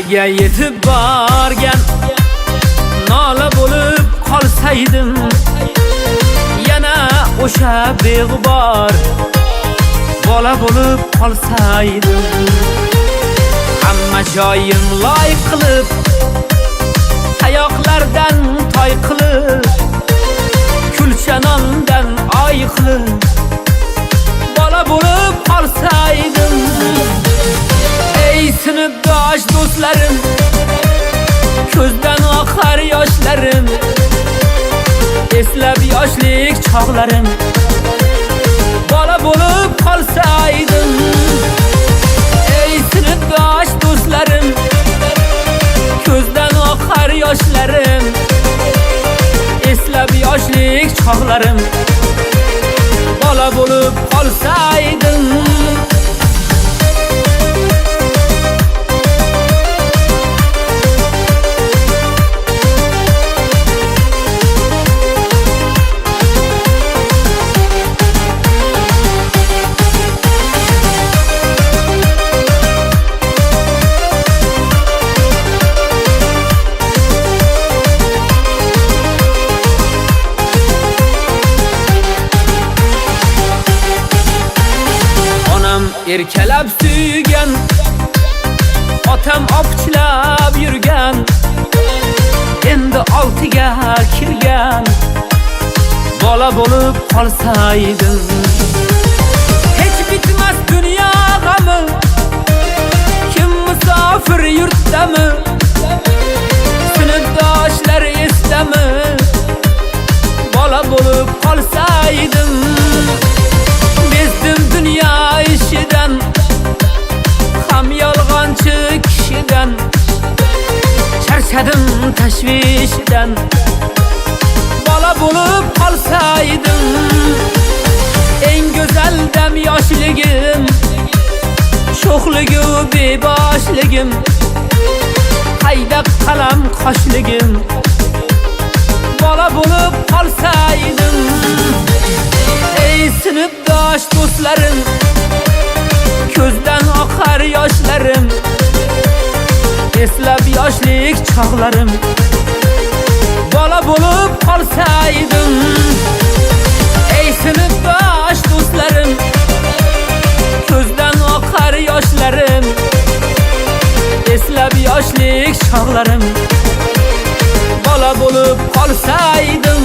Yuzga yetib borgan nola bo'lib qolsaydim, yana o'sha beg'ubor bola bo'lib qolsaydim. Hamma joyim loy qilib, tayoqlardan toy qilib, kulcha nondan oy qilib bola bo'lib qolsaydim. Ey sinfdosh do'stlarim, ko'zdan oqar yoshlarim, eslab yoshlik chog'larim bola bo'lib qolsaydim. Ey sinfdosh do'stlarim, ko'zdan oqar yoshlarim, eslab yoshlik chog'larim bola bo'lib qolsaydim. Erkalab suygan, otam opchilab yurgan, endi 6ga kirgan bola bo'lib qolsaydim. Hech bitmas dunyo g'ami, kim musofir yurtdami, sinfdoshlar esdami bola bo'lib qolsaydim. Bezdim dunyo ishidan, ham yolg'onchi kishidan, charchadim tashvishdan bola bo'lib qolsaydim. Eng go'zal dam yoshligim, sho'xligu beboshligim, qayda qalam qoshligim bola bo'lib qolsaydim. Ey sinfdosh do'stlarim, ko'zdan oqar yoshlarim, eslab yoshlik chog'larim bola bo'lib qolsaydim. Ey sinfdosh do'stlarim, ko'zdan oqar yoshlarim, eslab yoshlik chog'larim bola bo'lib qolsaydim.